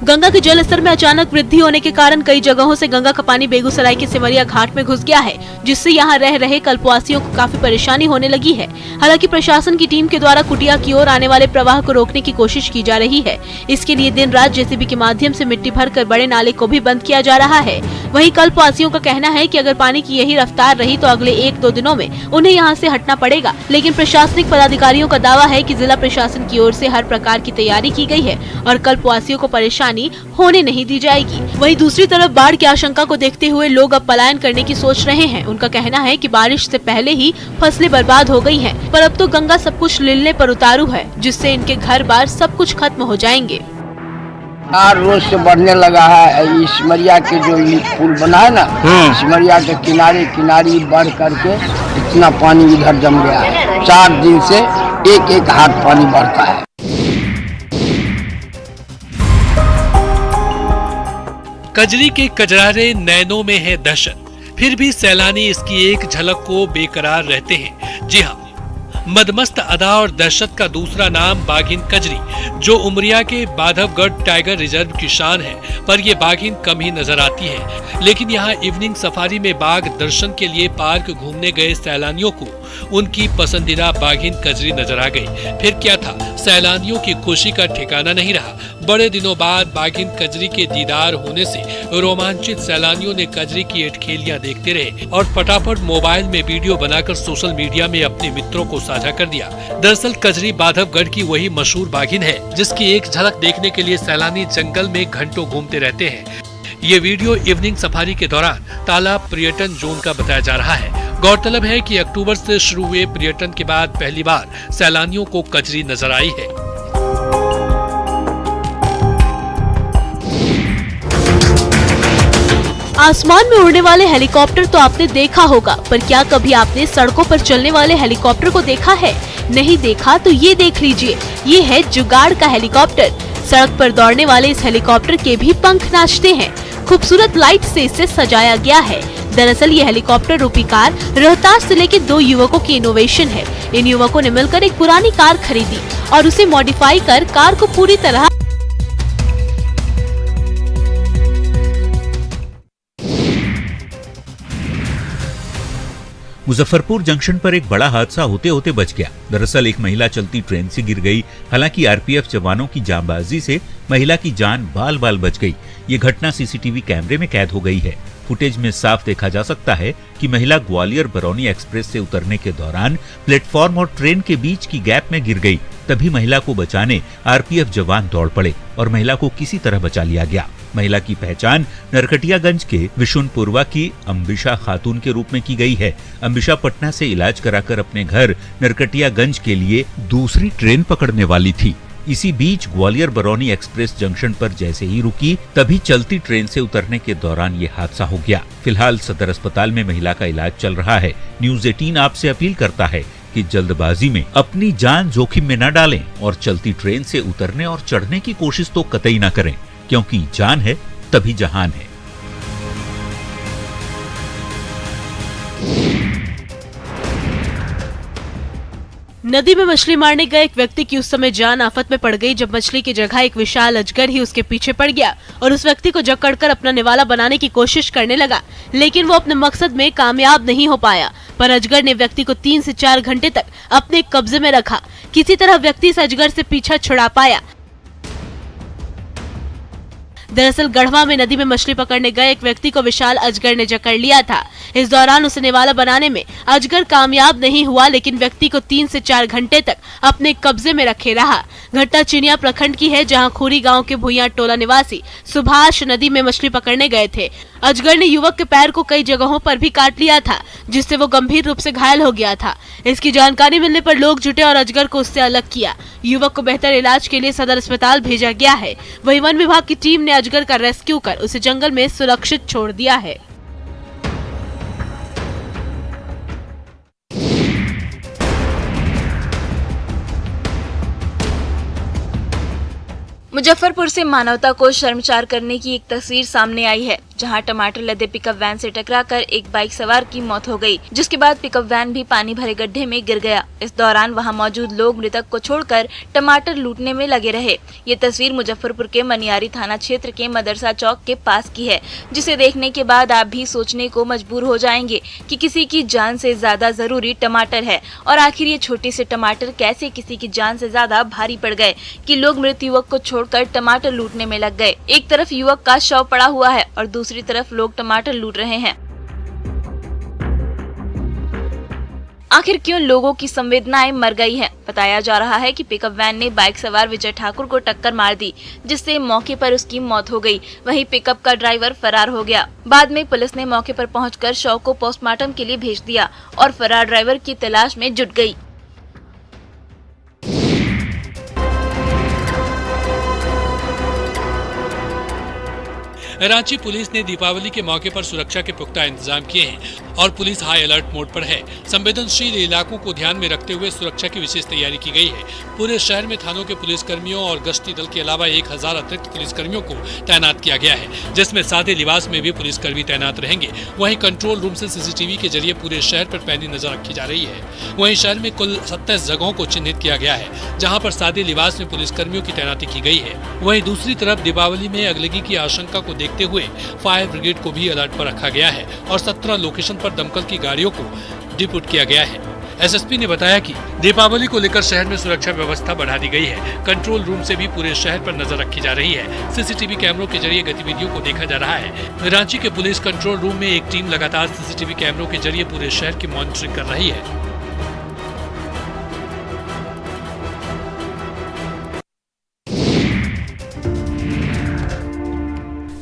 गंगा के जल स्तर में अचानक वृद्धि होने के कारण कई जगहों से गंगा का पानी बेगूसराय के सिमरिया घाट में घुस गया है, जिससे यहां रह रहे कल्पवासियों को काफी परेशानी होने लगी है। हालांकि प्रशासन की टीम के द्वारा कुटिया की ओर आने वाले प्रवाह को रोकने की कोशिश की जा रही है। इसके लिए दिन रात जेसीबी के माध्यम से मिट्टी भरकर बड़े नाले को भी बंद किया जा रहा है। वहीं कल्पवासियों का कहना है कि अगर पानी की यही रफ्तार रही तो अगले 1-2 दिनों में उन्हें यहां से हटना पड़ेगा। लेकिन प्रशासनिक पदाधिकारियों का दावा है कि जिला प्रशासन की ओर से हर प्रकार की तैयारी की गई है और कल्पवासियों को परेशानी होने नहीं दी जाएगी। वहीं दूसरी तरफ बाढ़ की आशंका को देखते हुए लोग अब पलायन करने की सोच रहे हैं। उनका कहना है कि बारिश से पहले ही फसलें बर्बाद हो गई हैं, पर अब तो गंगा सब कुछ लेने पर उतारू है, जिससे इनके घर बार सब कुछ खत्म हो जाएंगे। रोज से बढ़ने लगा है। सिमरिया के जो पुल बना है ना, सिमरिया के किनारे किनारे बढ़ करके इतना पानी इधर जम गया है। 4 दिन से 1-1 हाथ पानी बढ़ता है। कजरी के कजरारे नैनों में है दहशत, फिर भी सैलानी इसकी एक झलक को बेकरार रहते हैं। जी हाँ, मदमस्त अदा और दहशत का दूसरा नाम बाघिन कजरी, जो उमरिया के बांधवगढ़ टाइगर रिजर्व की शान है, पर ये बाघिन कम ही नजर आती है। लेकिन यहाँ इवनिंग सफारी में बाघ दर्शन के लिए पार्क घूमने गए सैलानियों को उनकी पसंदीदा बाघिन कजरी नजर आ गई। फिर क्या था, सैलानियों की खुशी का ठिकाना नहीं रहा। बड़े दिनों बाद बाघिन कजरी के दीदार होने से रोमांचित सैलानियों ने कजरी की एटखेलियां देखते रहे और फटाफट मोबाइल में वीडियो बनाकर सोशल मीडिया में अपने मित्रों को साझा कर दिया। दरअसल कजरी बांधवगढ़ की वही मशहूर बाघिन है, जिसकी एक झलक देखने के लिए सैलानी जंगल में घंटों घूमते रहते हैं। ये वीडियो इवनिंग सफारी के दौरान तालाब पर्यटन जोन का बताया जा रहा है। गौरतलब है कि अक्टूबर से शुरू हुए पर्यटन के बाद पहली बार सैलानियों को कजरी नजर आई है। आसमान में उड़ने वाले हेलीकॉप्टर तो आपने देखा होगा, पर क्या कभी आपने सड़कों पर चलने वाले हेलीकॉप्टर को देखा है? नहीं देखा तो ये देख लीजिए, ये है जुगाड़ का हेलीकॉप्टर। सड़क पर दौड़ने वाले इस हेलीकॉप्टर के भी पंख नाचते हैं। खूबसूरत लाइट से इसे सजाया गया है। दरअसल ये हेलीकॉप्टर रूपी कार रोहतास जिले के 2 युवकों की इनोवेशन है। इन युवकों ने मिलकर एक पुरानी कार खरीदी और उसे मॉडिफाई कर कार को पूरी तरह मुजफ्फरपुर जंक्शन पर एक बड़ा हादसा होते होते बच गया। दरअसल एक महिला चलती ट्रेन से गिर गई। हालांकि आरपीएफ जवानों की जांबाजी से महिला की जान बाल बाल बच गई। ये घटना सीसीटीवी कैमरे में कैद हो गई है। फुटेज में साफ देखा जा सकता है कि महिला ग्वालियर बरौनी एक्सप्रेस से उतरने के दौरान प्लेटफॉर्म और ट्रेन के बीच की गैप में गिर गई। तभी महिला को बचाने आरपीएफ जवान दौड़ पड़े और महिला को किसी तरह बचा लिया गया। महिला की पहचान नरकटियागंज के विशुनपुरवा की अम्बिशा खातून के रूप में की गई है। अम्बिशा पटना से इलाज कराकर अपने घर नरकटियागंज के लिए दूसरी ट्रेन पकड़ने वाली थी। इसी बीच ग्वालियर बरौनी एक्सप्रेस जंक्शन पर जैसे ही रुकी, तभी चलती ट्रेन से उतरने के दौरान ये हादसा हो गया। फिलहाल सदर अस्पताल में महिला का इलाज चल रहा है। न्यूज़ 18 आपसे अपील करता है कि जल्दबाजी में अपनी जान जोखिम में न डालें और चलती ट्रेन से उतरने और चढ़ने की कोशिश तो कतई न करें, क्योंकि जान है तभी जहान है। नदी में मछली मारने गए एक व्यक्ति की उस समय जान आफत में पड़ गई, जब मछली की जगह एक विशाल अजगर ही उसके पीछे पड़ गया और उस व्यक्ति को जकड़कर अपना निवाला बनाने की कोशिश करने लगा। लेकिन वो अपने मकसद में कामयाब नहीं हो पाया, पर अजगर ने व्यक्ति को 3 से 4 घंटे तक अपने कब्जे में रखा। किसी तरह व्यक्ति इस अजगर से पीछा छुड़ा पाया। दरअसल गढ़वा में नदी में मछली पकड़ने गए एक व्यक्ति को विशाल अजगर ने जकड़ लिया था। इस दौरान उसे निवाला बनाने में अजगर कामयाब नहीं हुआ, लेकिन व्यक्ति को 3 से 4 घंटे तक अपने कब्जे में रखे रहा। घटना चिनिया प्रखंड की है, जहां खूरी गांव के भुइया टोला निवासी सुभाष नदी में मछली पकड़ने गए थे। अजगर ने युवक के पैर को कई जगहों पर भी काट लिया था, जिससे वो गंभीर रूप से घायल हो गया था। इसकी जानकारी मिलने पर लोग जुटे और अजगर को उससे अलग किया। युवक को बेहतर इलाज के लिए सदर अस्पताल भेजा गया है। वहीं वन विभाग की टीम ने अजगर का रेस्क्यू कर उसे जंगल में सुरक्षित छोड़ दिया है। मुजफ्फरपुर से मानवता को शर्मसार करने की एक तस्वीर सामने आई है, जहां टमाटर लदे पिकअप वैन से टकराकर एक बाइक सवार की मौत हो गई, जिसके बाद पिकअप वैन भी पानी भरे गड्ढे में गिर गया। इस दौरान वहां मौजूद लोग मृतक को छोड़कर टमाटर लूटने में लगे रहे। ये तस्वीर मुजफ्फरपुर के मनियारी थाना क्षेत्र के मदरसा चौक के पास की है, जिसे देखने के बाद आप भी सोचने को मजबूर हो जाएंगे कि किसी की जान से ज्यादा जरूरी टमाटर है और आखिर ये छोटे से टमाटर कैसे किसी की जान से ज्यादा भारी पड़ गए कि लोग मृत युवक को छोड़कर टमाटर लूटने में लग गए। एक तरफ युवक का शव पड़ा हुआ है और दूसरी तरफ लोग टमाटर लूट रहे हैं। आखिर क्यों लोगों की संवेदनाएं मर गई है? बताया जा रहा है कि पिकअप वैन ने बाइक सवार विजय ठाकुर को टक्कर मार दी, जिससे मौके पर उसकी मौत हो गई। वहीं पिकअप का ड्राइवर फरार हो गया। बाद में पुलिस ने मौके पर पहुंचकर शव को पोस्टमार्टम के लिए भेज दिया और फरार ड्राइवर की तलाश में जुट गई। रांची पुलिस ने दीपावली के मौके पर सुरक्षा के पुख्ता इंतजाम किए हैं और पुलिस हाई अलर्ट मोड पर है। संवेदनशील इलाकों को ध्यान में रखते हुए सुरक्षा की विशेष तैयारी की गई है। पूरे शहर में थानों के पुलिसकर्मियों और गश्ती दल के अलावा 1000 अतिरिक्त पुलिसकर्मियों को तैनात किया गया है, जिसमें सादे लिबास में भी पुलिसकर्मी तैनात रहेंगे। वहीं कंट्रोल रूम से सीसीटीवी के जरिए पूरे शहर पर पैनी नजर रखी जा रही है। वहीं शहर में कुल 27 जगहों को चिन्हित किया गया है, जहाँ पर सादे लिबास में पुलिसकर्मियों की तैनाती की गई है। वहीं दूसरी तरफ दीपावली में अगलगी की आशंका को देखते हुए फायर ब्रिगेड को भी अलर्ट पर रखा गया है और 17 लोकेशन पर दमकल की गाड़ियों को डिप्यूट किया गया है। एसएसपी ने बताया कि दीपावली को लेकर शहर में सुरक्षा व्यवस्था बढ़ा दी गई है। कंट्रोल रूम से भी पूरे शहर पर नजर रखी जा रही है। सीसीटीवी कैमरों के जरिए गतिविधियों को देखा जा रहा है। रांची के पुलिस कंट्रोल रूम में एक टीम लगातार सीसीटीवी कैमरों के जरिए पूरे शहर की मॉनिटरिंग कर रही है।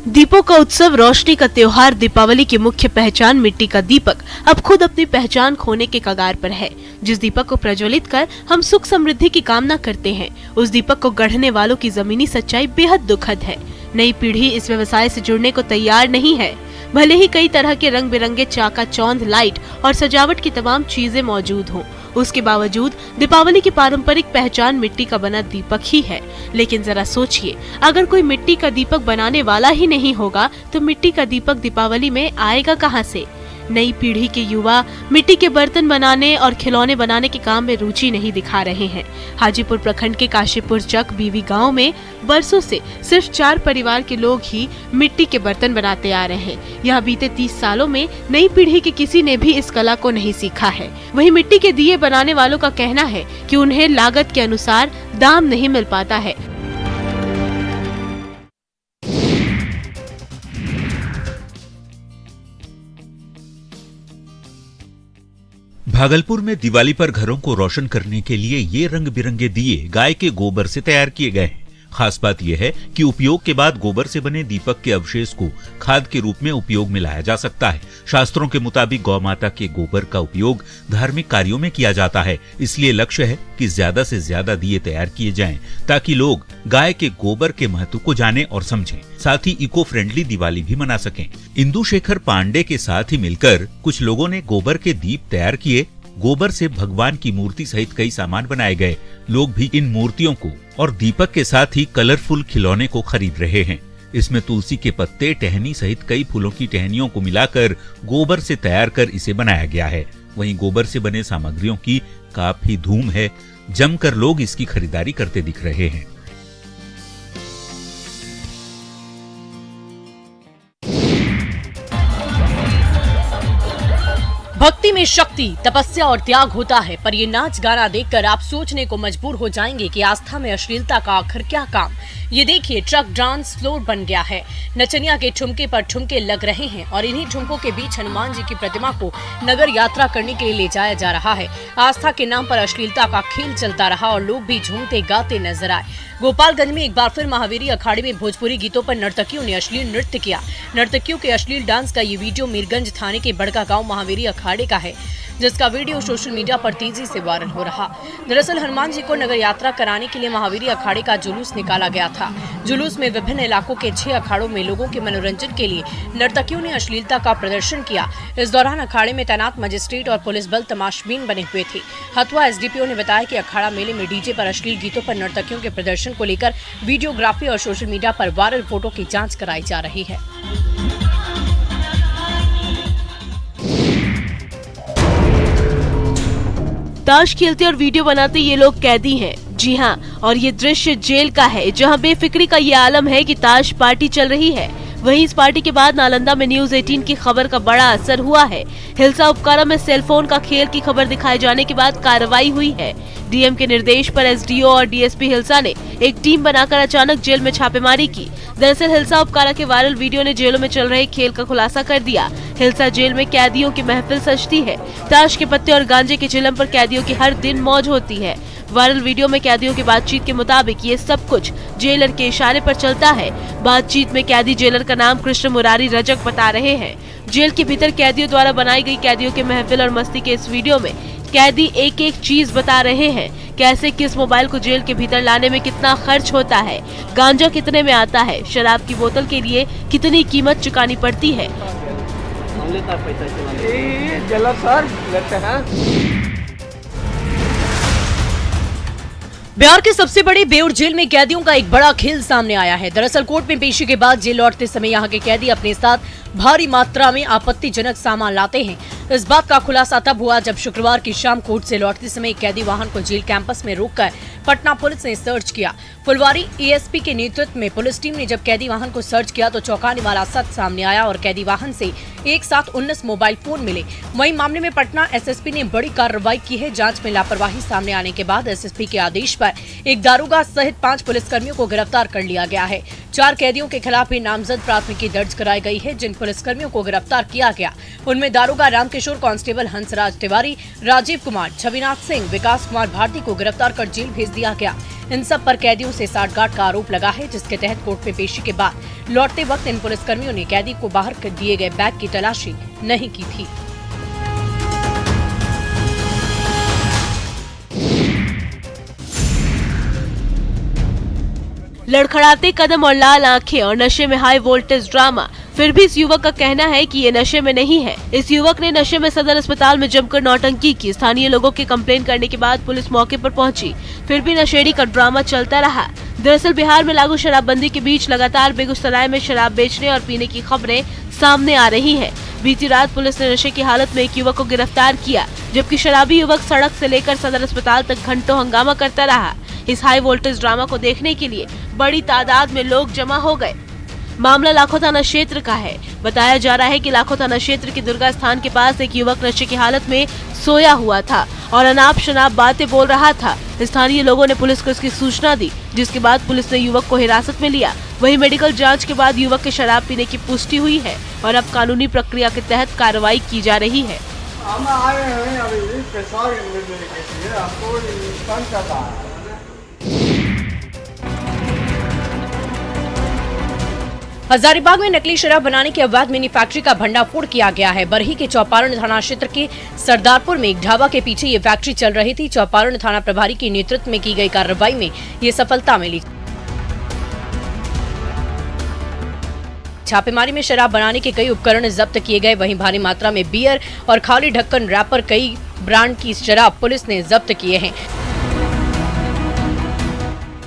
दीपों का उत्सव, रोशनी का त्योहार दीपावली की मुख्य पहचान मिट्टी का दीपक अब खुद अपनी पहचान खोने के कगार पर है। जिस दीपक को प्रज्वलित कर हम सुख समृद्धि की कामना करते हैं, उस दीपक को गढ़ने वालों की जमीनी सच्चाई बेहद दुखद है। नई पीढ़ी इस व्यवसाय से जुड़ने को तैयार नहीं है। भले ही कई तरह के रंग बिरंगे चाकाचौंध लाइट और सजावट की तमाम चीजें मौजूद हों, उसके बावजूद दीपावली की पारंपरिक पहचान मिट्टी का बना दीपक ही है। लेकिन जरा सोचिए, अगर कोई मिट्टी का दीपक बनाने वाला ही नहीं होगा तो मिट्टी का दीपक दीपावली में आएगा कहां से? नई पीढ़ी के युवा मिट्टी के बर्तन बनाने और खिलौने बनाने के काम में रुचि नहीं दिखा रहे हैं। हाजीपुर प्रखंड के काशीपुर चक बीवी गांव में बरसों से सिर्फ 4 परिवार के लोग ही मिट्टी के बर्तन बनाते आ रहे हैं। यहाँ बीते 30 सालों में नई पीढ़ी के किसी ने भी इस कला को नहीं सीखा है। वहीं मिट्टी के दिए बनाने वालों का कहना है कि उन्हें लागत के अनुसार दाम नहीं मिल पाता है। भागलपुर में दिवाली पर घरों को रोशन करने के लिए ये रंग बिरंगे दिए गाय के गोबर से तैयार किए गए हैं। खास बात यह है कि उपयोग के बाद गोबर से बने दीपक के अवशेष को खाद के रूप में उपयोग में लाया जा सकता है। शास्त्रों के मुताबिक गौ माता के गोबर का उपयोग धार्मिक कार्यों में किया जाता है, इसलिए लक्ष्य है कि ज्यादा से ज्यादा दिए तैयार किए जाएं ताकि लोग गाय के गोबर के महत्व को जानें और समझें, साथ ही इको फ्रेंडली दिवाली भी मना सकें। इंदु शेखर पांडे के साथ ही मिलकर कुछ लोगों ने गोबर के दीप तैयार किए। गोबर से भगवान की मूर्ति सहित कई सामान बनाए गए। लोग भी इन मूर्तियों को और दीपक के साथ ही कलरफुल खिलौने को खरीद रहे हैं। इसमें तुलसी के पत्ते, टहनी सहित कई फूलों की टहनियों को मिलाकर गोबर से तैयार कर इसे बनाया गया है। वहीं गोबर से बने सामग्रियों की काफी धूम है। जमकर लोग इसकी खरीदारी करते दिख रहे हैं। भक्ति में शक्ति, तपस्या और त्याग होता है, पर ये नाच गाना देखकर आप सोचने को मजबूर हो जाएंगे कि आस्था में अश्लीलता का आखिर क्या काम। ये देखिए, ट्रक डांस फ्लोर बन गया है। नचनिया के ठुमके पर ठुमके लग रहे हैं और इन्हीं ठुमकों के बीच हनुमान जी की प्रतिमा को नगर यात्रा करने के लिए ले जाया जा रहा है। आस्था के नाम पर अश्लीलता का खेल चलता रहा और लोग भी झूमते गाते नजर आए। गोपालगंज में एक बार फिर महावीरी अखाड़े में भोजपुरी गीतों पर नर्तकियों ने अश्लील नृत्य किया। नर्तकियों के अश्लील डांस का ये वीडियो मीरगंज थाने के बड़का गांव महावीरी अखाड़े का है, जिसका वीडियो सोशल मीडिया पर तेजी से वायरल हो रहा। दरअसल हनुमान जी को नगर यात्रा कराने के लिए महावीरी अखाड़े का जुलूस निकाला गया था। जुलूस में विभिन्न इलाकों के 6 अखाड़ों में लोगों के मनोरंजन के लिए नर्तकियों ने अश्लीलता का प्रदर्शन किया। इस दौरान अखाड़े में तैनात मजिस्ट्रेट और पुलिस बल तमाशबीन बने हुए थे। हथुआ एसडीपीओ ने बताया कि अखाड़ा मेले में डीजे पर अश्लील गीतों पर नर्तकियों के प्रदर्शन को लेकर वीडियोग्राफी और सोशल मीडिया पर वायरल फोटो की जांच कराई जा रही है। ताश खेलते और वीडियो बनाते ये लोग कैदी हैं। जी हाँ, और ये दृश्य जेल का है जहाँ बेफिक्री का ये आलम है कि ताश पार्टी चल रही है। वहीं इस पार्टी के बाद नालंदा में न्यूज 18 की खबर का बड़ा असर हुआ है। हिलसा उपकारा में सेलफोन का खेल की खबर दिखाए जाने के बाद कार्रवाई हुई है। डीएम के निर्देश पर एसडीओ और डीएसपी हिलसा ने एक टीम बनाकर अचानक जेल में छापेमारी की। दरअसल हिलसा उपकारा के वायरल वीडियो ने जेलों में चल रहे खेल का खुलासा कर दिया। हिलसा जेल में कैदियों की महफिल सजती है। ताश के पत्ते और गांजे के चिलम पर कैदियों की हर दिन मौज होती है। वायरल वीडियो में कैदियों की बातचीत के मुताबिक ये सब कुछ जेलर के इशारे पर चलता है। बातचीत में कैदी जेलर का नाम कृष्ण मुरारी रजक बता रहे हैं। जेल के भीतर कैदियों द्वारा बनाई गई कैदियों के महफिल और मस्ती के इस वीडियो में कैदी एक एक चीज बता रहे हैं। कैसे किस मोबाइल को जेल के भीतर लाने में कितना खर्च होता है, गांजा कितने में आता है, शराब की बोतल के लिए कितनी कीमत चुकानी पड़ती है। बिहार के सबसे बड़े बेउर जेल में कैदियों का एक बड़ा खेल सामने आया है। दरअसल कोर्ट में पेशी के बाद जेल लौटते समय यहाँ के कैदी अपने साथ भारी मात्रा में आपत्तिजनक सामान लाते हैं। इस बात का खुलासा तब हुआ जब शुक्रवार की शाम कोर्ट से लौटते समय एक कैदी वाहन को जेल कैंपस में रोककर पटना पुलिस ने सर्च किया। फुलवारी एएसपी के नेतृत्व में पुलिस टीम ने जब कैदी वाहन को सर्च किया तो चौंकाने वाला सच सामने आया और कैदी वाहन से एक साथ 19 मोबाइल फोन मिले। वहीं मामले में पटना एसएसपी ने बड़ी कार्रवाई की है। जांच में लापरवाही सामने आने के बाद एसएसपी के आदेश पर एक दारोगा सहित 5 पुलिसकर्मियों को गिरफ्तार कर लिया गया है। 4 कैदियों के खिलाफ भी नामजद प्राथमिकी दर्ज कराई गई है। जिन पुलिसकर्मियों को गिरफ्तार किया गया उनमें दारोगा रामकिशोर, कांस्टेबल हंसराज तिवारी, राजीव कुमार, छविनाथ सिंह, विकास कुमार भारती को गिरफ्तार कर जेल भेज दिया गया। इन सब पर कैदियों से साठगांठ का आरोप लगा है, जिसके तहत कोर्ट में पेशी के बाद लौटते वक्त इन पुलिसकर्मियों ने कैदी को बाहर कर दिए गए बैग की तलाशी नहीं की थी। लड़खड़ाते कदम और लाल आंखें और नशे में हाई वोल्टेज ड्रामा। फिर भी इस युवक का कहना है कि ये नशे में नहीं है। इस युवक ने नशे में सदर अस्पताल में जमकर नौटंकी की। स्थानीय लोगों के कंप्लेन करने के बाद पुलिस मौके पर पहुंची, फिर भी नशेड़ी का ड्रामा चलता रहा। दरअसल बिहार में लागू शराबबंदी के बीच लगातार बेगूसराय में शराब बेचने और पीने की खबरें सामने आ रही है। बीती रात पुलिस ने नशे की हालत में एक युवक को गिरफ्तार किया, जबकि शराबी युवक सड़क से लेकर सदर अस्पताल तक घंटों हंगामा करता रहा। इस हाई वोल्टेज ड्रामा को देखने के लिए बड़ी तादाद में लोग जमा हो गए। मामला लाखों थाना क्षेत्र का है। बताया जा रहा है कि लाखों थाना क्षेत्र के दुर्गा स्थान के पास एक युवक नशे की हालत में सोया हुआ था और अनाप शनाप बातें बोल रहा था। स्थानीय लोगों ने पुलिस को इसकी सूचना दी, जिसके बाद पुलिस ने युवक को हिरासत में लिया। वहीं मेडिकल जांच के बाद युवक के शराब पीने की पुष्टि हुई है और अब कानूनी प्रक्रिया के तहत कार्रवाई की जा रही है। हम आए हैं अभी पैसा लेने के लिए, हमको तंग कर रहा है। हजारीबाग में नकली शराब बनाने की अवैध मिनी फैक्ट्री का भंडाफोड़ किया गया है। बरही के चौपारण थाना क्षेत्र के सरदारपुर में एक ढाबा के पीछे ये फैक्ट्री चल रही थी। चौपारण थाना प्रभारी के नेतृत्व में की गई कार्रवाई में ये सफलता मिली। छापेमारी में शराब बनाने के कई उपकरण जब्त किए गए। वहीं भारी मात्रा में बियर और खाली ढक्कन रैपर कई ब्रांड की शराब पुलिस ने जब्त किए हैं।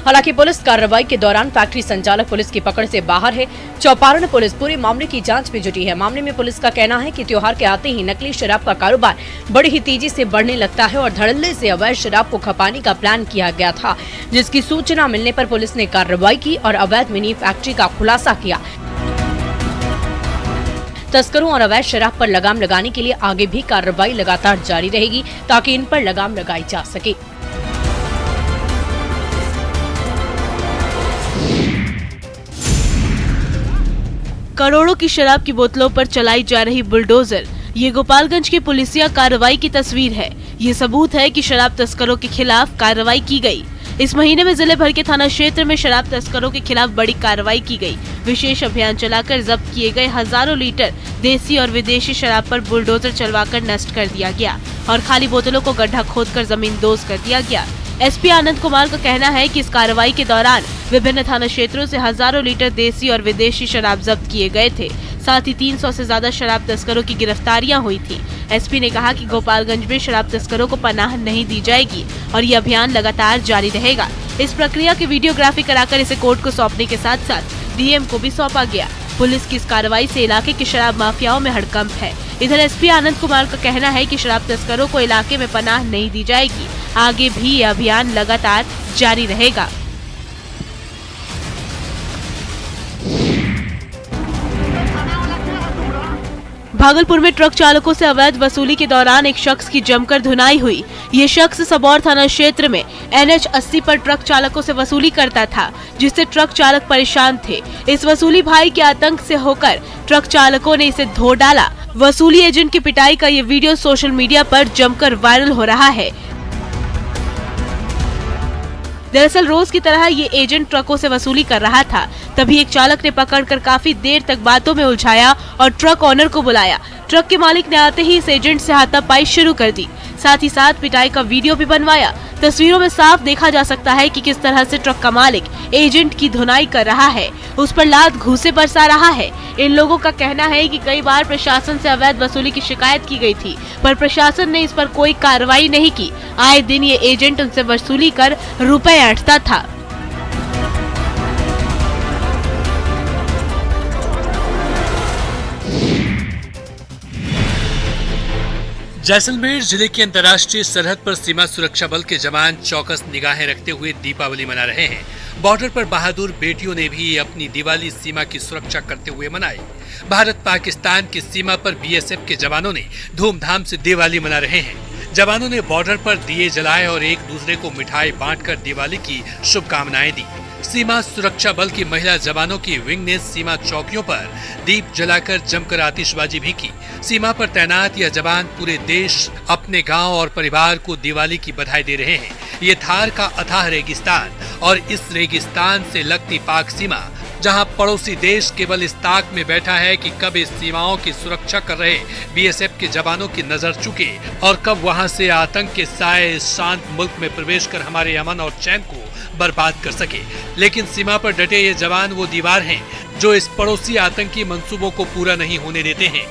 हालांकि पुलिस कार्रवाई के दौरान फैक्ट्री संचालक पुलिस की पकड़ से बाहर है। चौपारण पुलिस पूरे मामले की जांच में जुटी है। मामले में पुलिस का कहना है कि त्योहार के आते ही नकली शराब का कारोबार बड़ी ही तेजी से बढ़ने लगता है और धड़ल्ले से अवैध शराब को खपाने का प्लान किया गया था, जिसकी सूचना मिलने पर पुलिस ने कार्रवाई की और अवैध मिनी फैक्ट्री का खुलासा किया। तस्करों और अवैध शराब पर लगाम लगाने के लिए आगे भी कार्रवाई लगातार जारी रहेगी, ताकि इन पर लगाम लगाई जा सके। करोड़ों की शराब की बोतलों पर चलाई जा रही बुलडोजर। ये गोपालगंज की पुलिसिया कार्रवाई की तस्वीर है। ये सबूत है कि शराब तस्करों के खिलाफ कार्रवाई की गई। इस महीने में जिले भर के थाना क्षेत्र में शराब तस्करों के खिलाफ बड़ी कार्रवाई की गई। विशेष अभियान चलाकर जब्त किए गए हजारों लीटर देसी और विदेशी शराब पर बुलडोजर चलवाकर नष्ट कर दिया गया और खाली बोतलों को गड्ढा खोदकर जमींदोज कर दिया गया। एसपी आनंद कुमार का कहना है कि इस कार्रवाई के दौरान विभिन्न थाना क्षेत्रों से हजारों लीटर देसी और विदेशी शराब जब्त किए गए थे। साथ ही 300 से ज्यादा शराब तस्करों की गिरफ्तारियां हुई थी। एसपी ने कहा कि गोपालगंज में शराब तस्करों को पनाह नहीं दी जाएगी और ये अभियान लगातार जारी रहेगा। इस प्रक्रिया की वीडियोग्राफी कराकर इसे कोर्ट को सौंपने के साथ साथ डीएम को भी सौंपा गया। पुलिस की इस कार्रवाई से इलाके के शराब माफियाओं में हड़कंप है। इधर एसपी आनंद कुमार का कहना है कि शराब तस्करों को इलाके में पनाह नहीं दी जाएगी। आगे भी ये अभियान लगातार जारी रहेगा। भागलपुर में ट्रक चालकों से अवैध वसूली के दौरान एक शख्स की जमकर धुनाई हुई। ये शख्स सबौर थाना क्षेत्र में NH 80 पर ट्रक चालकों से वसूली करता था, जिससे ट्रक चालक परेशान थे। इस वसूली भाई के आतंक से होकर ट्रक चालकों ने इसे धो डाला। वसूली एजेंट की पिटाई का ये वीडियो सोशल मीडिया पर जमकर वायरल हो रहा है। दरअसल रोज की तरह ये एजेंट ट्रकों से वसूली कर रहा था, तभी एक चालक ने पकड़कर काफी देर तक बातों में उलझाया और ट्रक ऑनर को बुलाया। ट्रक के मालिक ने आते ही इस एजेंट से हाथापाई शुरू कर दी, साथ ही साथ पिटाई का वीडियो भी बनवाया। तस्वीरों में साफ देखा जा सकता है कि किस तरह से ट्रक का मालिक एजेंट की धुनाई कर रहा है, उस पर लात घूंसे बरसा रहा है। इन लोगों का कहना है कि कई बार प्रशासन से अवैध वसूली की शिकायत की गई थी, पर प्रशासन ने इस पर कोई कार्रवाई नहीं की। आए दिन ये एजेंट उनसे वसूली कर रुपए ऐंठता था। जैसलमेर जिले की अंतर्राष्ट्रीय सरहद पर सीमा सुरक्षा बल के जवान चौकस निगाहें रखते हुए दीपावली मना रहे हैं। बॉर्डर पर बहादुर बेटियों ने भी अपनी दिवाली सीमा की सुरक्षा करते हुए मनाई। भारत पाकिस्तान की सीमा पर BSF के जवानों ने धूमधाम से दिवाली मना रहे हैं। जवानों ने बॉर्डर पर दिए जलाए और एक दूसरे को मिठाई बांटकर दिवाली की शुभकामनाएं दी। सीमा सुरक्षा बल की महिला जवानों की विंग ने सीमा चौकियों पर दीप जलाकर जमकर आतिशबाजी भी की। सीमा पर तैनात यह जवान पूरे देश, अपने गांव और परिवार को दिवाली की बधाई दे रहे हैं। ये थार का अथाह रेगिस्तान और इस रेगिस्तान से लगती पाक सीमा, जहां पड़ोसी देश केवल इस ताक में बैठा है कि कब इस सीमाओं की सुरक्षा कर रहे BSF के जवानों की नजर चुके और कब वहां से आतंक के साए इस शांत मुल्क में प्रवेश कर हमारे अमन और चैन को बर्बाद कर सके। लेकिन सीमा पर डटे ये जवान वो दीवार हैं जो इस पड़ोसी आतंकी मंसूबों को पूरा नहीं होने देते हैं।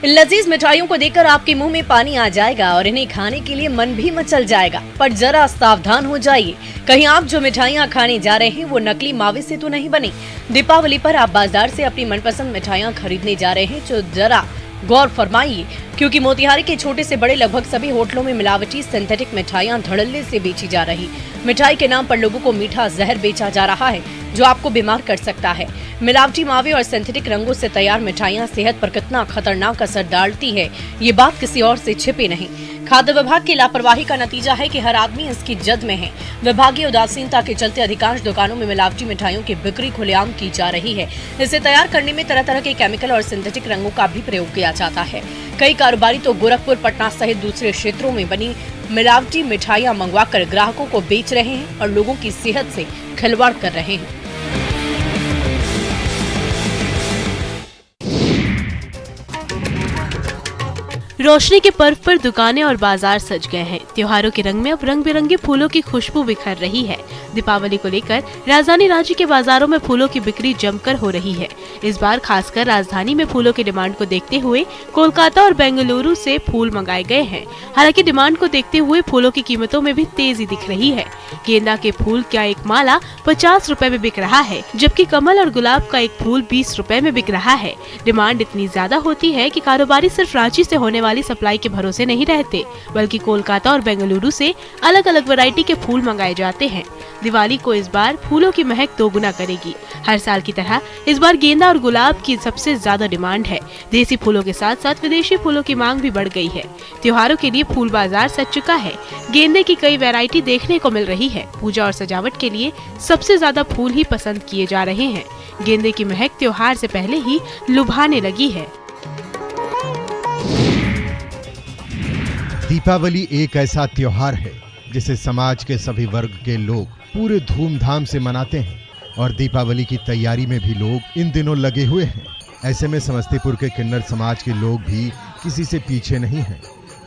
लजीज मिठाइयों को देखकर आपके मुंह में पानी आ जाएगा और इन्हें खाने के लिए मन भी मचल जाएगा, पर जरा सावधान हो जाइए, कहीं आप जो मिठाइयाँ खाने जा रहे हैं वो नकली मावे से तो नहीं बनी। दीपावली पर आप बाजार से अपनी मनपसंद मिठाइयाँ खरीदने जा रहे हैं, जो जरा गौर फरमाइए, क्योंकि मोतिहारी के छोटे से बड़े लगभग सभी होटलों में मिलावटी सिंथेटिक मिठाइयाँ धड़ल्ले से बेची जा रही। मिठाई के नाम पर लोगों को मीठा जहर बेचा जा रहा है, जो आपको बीमार कर सकता है। मिलावटी मावे और सिंथेटिक रंगों से तैयार मिठाइयाँ सेहत पर कितना खतरनाक असर डालती है, ये बात किसी और से छिपी नहीं। खाद्य विभाग की लापरवाही का नतीजा है कि हर आदमी इसकी जद में है। विभागीय उदासीनता के चलते अधिकांश दुकानों में मिलावटी मिठाइयों की बिक्री खुलेआम की जा रही है। इसे तैयार करने में तरह तरह के केमिकल और सिंथेटिक रंगों का भी प्रयोग किया जाता है। कई कारोबारी तो गोरखपुर, पटना सहित दूसरे क्षेत्रों में बनी मिलावटी मिठाइयाँ मंगवाकर ग्राहकों को बेच रहे हैं और लोगों की सेहत से खिलवाड़ कर रहे हैं। रोशनी के पर्व पर दुकानें और बाजार सज गए हैं। त्योहारों के रंग में अब रंग बिरंगे फूलों की खुशबू बिखर रही है। दीपावली को लेकर राजधानी रांची के बाजारों में फूलों की बिक्री जमकर हो रही है। इस बार खासकर राजधानी में फूलों की डिमांड को देखते हुए कोलकाता और बेंगलुरु से फूल मंगाए गए हैं। हालांकि डिमांड को देखते हुए फूलों की कीमतों में भी तेजी दिख रही है। गेंदा के फूल का एक माला 50 रुपए में बिक रहा है, जबकि कमल और गुलाब का एक फूल 20 रुपए में बिक रहा है। डिमांड इतनी ज्यादा होती है कि कारोबारी सिर्फ रांची से होने वाली सप्लाई के भरोसे नहीं रहते, बल्कि कोलकाता और बेंगलुरु से अलग अलग वैरायटी के फूल मंगाए जाते हैं। दिवाली को इस बार फूलों की महक दोगुना करेगी। हर साल की तरह इस बार गेंदा और गुलाब की सबसे ज्यादा डिमांड है। देसी फूलों के साथ साथ विदेशी फूलों की मांग भी बढ़ गई है। त्योहारों के लिए फूल बाजार सज चुका है। गेंदे की कई वैरायटी देखने को मिल रही है। पूजा और सजावट के लिए सबसे ज्यादा फूल ही पसंद किए जा रहे हैं। गेंदे की महक त्योहार से पहले ही लुभाने लगी है। दीपावली एक ऐसा त्योहार है जिसे समाज के सभी वर्ग के लोग पूरे धूमधाम से मनाते हैं और दीपावली की तैयारी में भी लोग इन दिनों लगे हुए हैं। ऐसे में समस्तीपुर के किन्नर समाज के लोग भी किसी से पीछे नहीं हैं।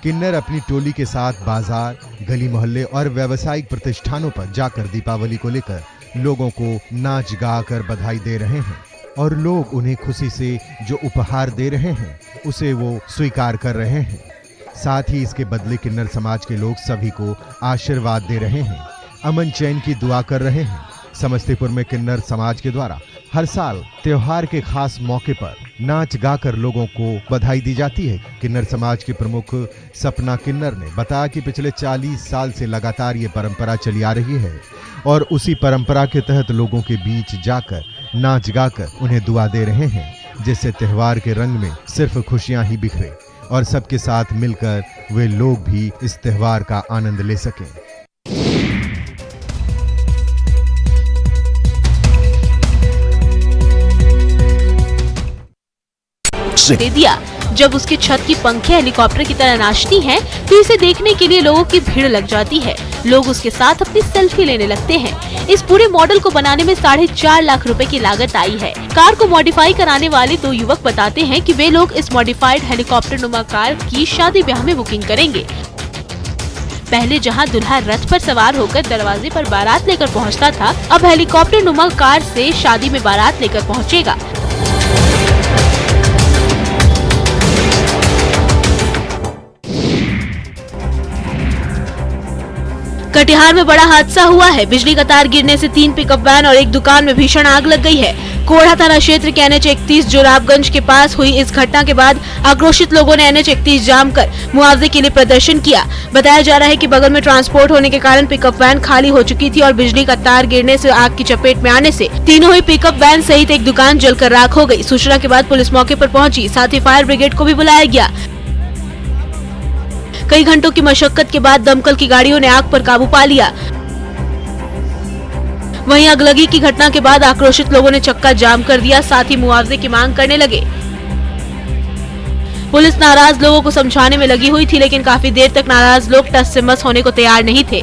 किन्नर अपनी टोली के साथ बाजार, गली मोहल्ले और व्यावसायिक प्रतिष्ठानों पर जाकर दीपावली को लेकर लोगों को नाच गा कर बधाई दे रहे हैं और लोग उन्हें खुशी से जो उपहार दे रहे हैं उसे वो स्वीकार कर रहे हैं। साथ ही इसके बदले किन्नर समाज के लोग सभी को आशीर्वाद दे रहे हैं, अमन चैन की दुआ कर रहे हैं। समस्तीपुर में किन्नर समाज के द्वारा हर साल त्योहार के खास मौके पर नाच गाकर लोगों को बधाई दी जाती है। किन्नर समाज के प्रमुख सपना किन्नर ने बताया कि पिछले 40 साल से लगातार ये परंपरा चली आ रही है और उसी परंपरा के तहत लोगों के बीच जाकर नाच गाकर उन्हें दुआ दे रहे हैं, जिससे त्योहार के रंग में सिर्फ खुशियां ही बिखरे और सबके साथ मिलकर वे लोग भी इस त्योहार का आनंद ले सकें। दे दिया। जब उसकी छत की पंखे हेलीकॉप्टर की तरह नाचती हैं, तो इसे देखने के लिए लोगों की भीड़ लग जाती है। लोग उसके साथ अपनी सेल्फी लेने लगते हैं। इस पूरे मॉडल को बनाने में 4.5 लाख रुपए की लागत आई है। कार को मॉडिफाई कराने वाले 2 युवक बताते हैं कि वे लोग इस मॉडिफाइड हेलीकॉप्टर नुमा कार की शादी ब्याह में बुकिंग करेंगे। पहले जहां दूल्हा रथ पर सवार होकर दरवाजे पर बारात लेकर पहुंचता था, अब हेलीकॉप्टर नुमा कार से शादी में बारात लेकर पहुंचेगा। कटिहार में बड़ा हादसा हुआ है। बिजली का तार गिरने से 3 पिकअप वैन और एक दुकान में भीषण आग लग गई है। कोढ़ा थाना क्षेत्र के NH 31 जोराबगंज के पास हुई इस घटना के बाद आक्रोशित लोगों ने NH 31 जाम कर मुआवजे के लिए प्रदर्शन किया। बताया जा रहा है कि बगल में ट्रांसपोर्ट होने के कारण पिकअप वैन खाली हो चुकी थी और बिजली का तार गिरने से आग की चपेट में आने से तीनों ही पिकअप वैन सहित एक दुकान जलकर राख हो गई। सूचना के बाद पुलिस मौके पर पहुंची, साथ ही फायर ब्रिगेड को भी बुलाया गया। कई घंटों की मशक्कत के बाद दमकल की गाड़ियों ने आग पर काबू पा लिया। वहीं अगलगी की घटना के बाद आक्रोशित लोगों ने चक्का जाम कर दिया, साथ ही मुआवजे की मांग करने लगे। पुलिस नाराज लोगों को समझाने में लगी हुई थी, लेकिन काफी देर तक नाराज लोग टस से मस होने को तैयार नहीं थे।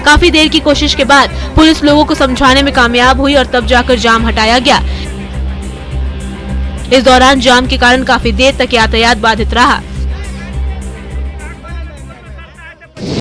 काफी देर की कोशिश के बाद पुलिस लोगों को समझाने में कामयाब हुई और तब जाकर जाम हटाया गया। इस दौरान जाम के कारण काफी देर तक यातायात बाधित रहा।